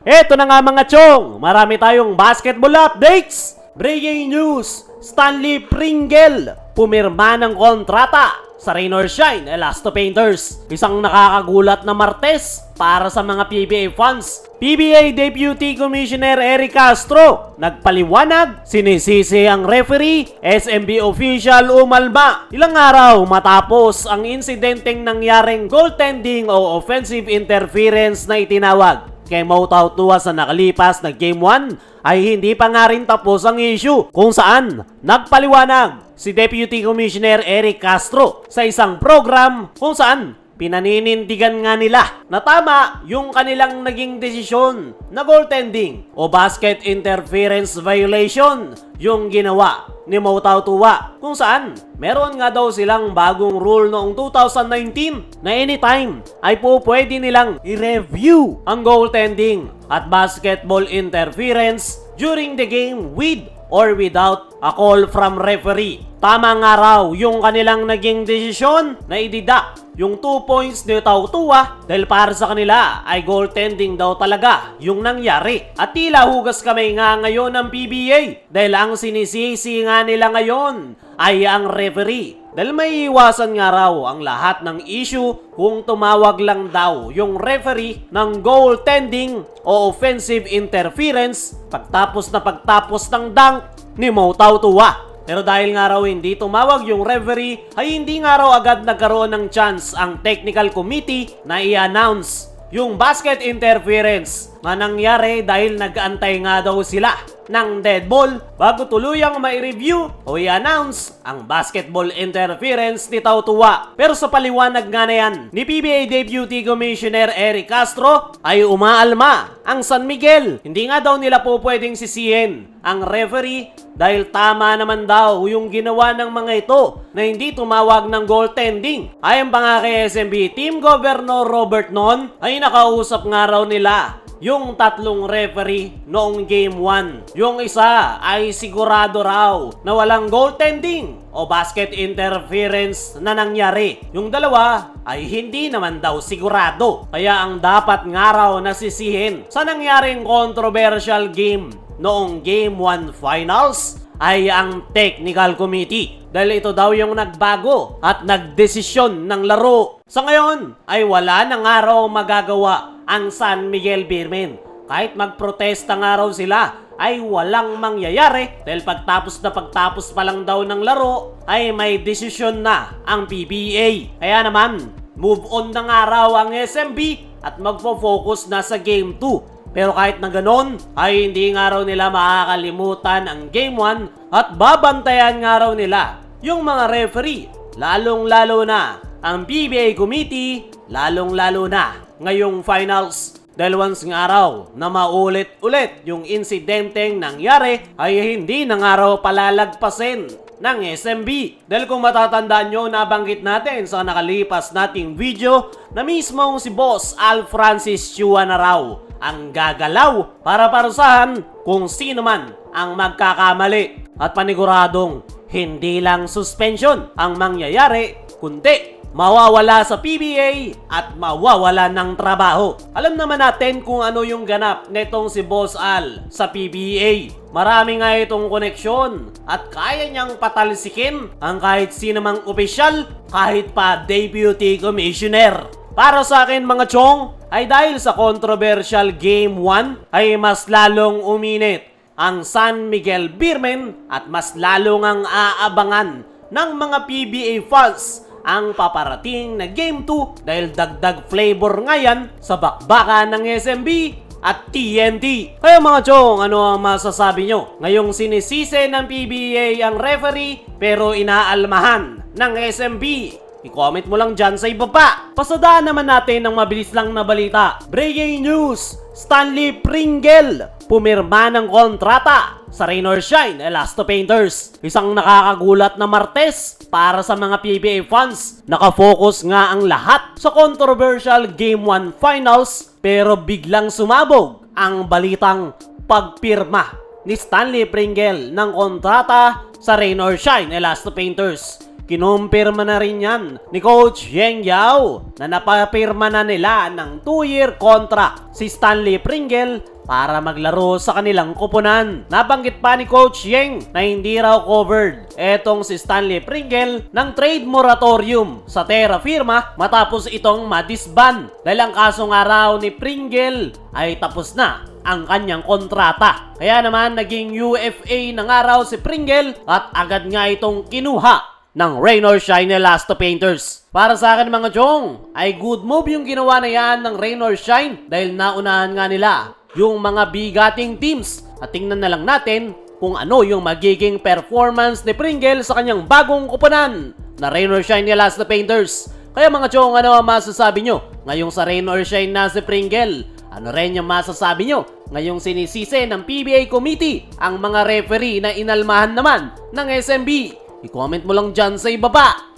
Eto na nga mga chong, marami tayong basketball updates. Breaking news, Stanley Pringle pumirma ng kontrata sa Rain or Shine Elasto Painters. Isang nakakagulat na Martes para sa mga PBA fans. PBA Deputy Commissioner Eric Castro nagpaliwanag, sinisisi ang referee, SMB official umalma ilang araw matapos ang insidenteng nangyaring goaltending o offensive interference na itinawag kay Mo Tautua sa nakalipas na Game 1 ay hindi pa nga rin tapos ang issue, kung saan nagpaliwanag si Deputy Commissioner Eric Castro sa isang program kung saan pinaninindigan nga nila na tama yung kanilang naging desisyon na goaltending o basket interference violation yung ginawa ni Mo Tautua, kung saan meron nga daw silang bagong rule noong 2019 na anytime ay po pwede nilang i-review ang goaltending at basketball interference during the game with or without a call from referee. Tama nga raw yung kanilang naging desisyon na i-deduct yung 2 points ni Tautua dahil para sa kanila ay goaltending daw talaga yung nangyari. At tila hugas kamay nga ngayon ng PBA dahil ang sinisisi nga nila ngayon ay ang referee. Dahil may iwasan nga raw ang lahat ng issue kung tumawag lang daw yung referee ng goaltending o offensive interference pagtapos ng dunk ni Mo Tautua. Pero dahil nga raw hindi tumawag yung referee, ay hindi nga raw agad nagkaroon ng chance ang technical committee na i-announce yung basket interference na nangyari dahil nag-antay nga daw sila ng dead ball bago tuluyang mai-review o i-announce ang basketball interference ni Tautua. Pero sa paliwanag nga na yan ni PBA Deputy Commissioner Eric Castro ay umaalma ang San Miguel. Hindi nga daw nila po pwedeng sisihin ang referee dahil tama naman daw yung ginawa ng mga ito na hindi tumawag ng goaltending. Ayon pa nga kay SMB Team Governor Robert Non ay nakausap nga raw nila yung tatlong referee noong Game 1. Yung isa ay sigurado raw na walang goaltending o basket interference na nangyari. Yung dalawa ay hindi naman daw sigurado. Kaya ang dapat nga raw nasisihin sa nangyaring controversial game noong Game 1 Finals ay ang technical committee. Dahil ito daw yung nagbago at nagdesisyon ng laro. Sa ngayon ay wala na nga raw magagawa ang San Miguel Beermen. Kahit magprotesta nga raw sila ay walang mangyayari dahil pagtapos pa lang daw ng laro ay may desisyon na ang PBA. Kaya naman move on na nga raw ang SMB at magfo-focus na sa Game 2. Pero kahit na ganon, ay hindi nga raw nila makakalimutan ang Game 1 at babantayan nga raw nila yung mga referee. Lalong-lalo na ang PBA committee, lalong-lalo na ngayong finals. Dahil once nga raw na maulit-ulit yung insidenteng nangyari, ay hindi na nga raw palalagpasin ng SMB. Dahil kung matatandaan nyo, nabanggit natin sa nakalipas nating video na mismong si Boss Al Francis Chua na raw ang gagalaw para parusahan kung sino man ang magkakamali. At paniguradong hindi lang suspension ang mangyayari, kundi mawawala sa PBA at mawawala ng trabaho. Alam naman natin kung ano yung ganap netong si Boss Al sa PBA. Marami nga itong koneksyon at kaya niyang patalsikin ang kahit sino mang opisyal, kahit pa Deputy Commissioner. Para sa akin mga chong, ay dahil sa controversial Game 1 ay mas lalong uminit ang San Miguel Beermen at mas lalong ang aabangan ng mga PBA fans ang paparating na Game 2 dahil dagdag flavor nga yan sa bakbakan ng SMB at TNT. Kaya mga chong, ano ang masasabi nyo? Ngayong sinisisi ng PBA ang referee pero inaalmahan ng SMB. I-comment mo lang dyan sa ibaba. Pasadaan naman natin ng mabilis lang na balita. Breaking news, Stanley Pringle pumirma ng kontrata sa Rain or Shine Elasto Painters. Isang nakakagulat na Martes para sa mga PBA fans. Nakafocus nga ang lahat sa controversial Game 1 Finals pero biglang sumabog ang balitang pagpirma ni Stanley Pringle ng kontrata sa Rain or Shine Elasto Painters. kinumpirma na rin yan ni Coach Yeng Yao na napapirma na nila ng 2-year contract si Stanley Pringle para maglaro sa kanilang kupunan. Nabanggit pa ni Coach Yeng na hindi raw covered etong si Stanley Pringle ng trade moratorium sa Terra Firma matapos itong madisband. Dahil ang kaso nga raw ni Pringle ay tapos na ang kanyang kontrata. Kaya naman naging UFA na nga raw si Pringle at agad nga itong kinuha ng Rain or Shine Elasto Painters. Para sa akin mga chong, ay good move yung ginawa na yan ng Rain or Shine dahil naunahan nga nila yung mga bigating teams. At tingnan na lang natin kung ano yung magiging performance ni Pringle sa kanyang bagong kupunan na Rain or Shine Elasto Painters. Kaya mga chong, ano ang masasabi nyo ngayong sa Rain or Shine na si Pringle? Ano rin yung masasabi nyo ngayong sinisisi ng PBA Committee ang mga referee na inalmahan naman ng SMB? I-comment mo lang dyan sa ibaba.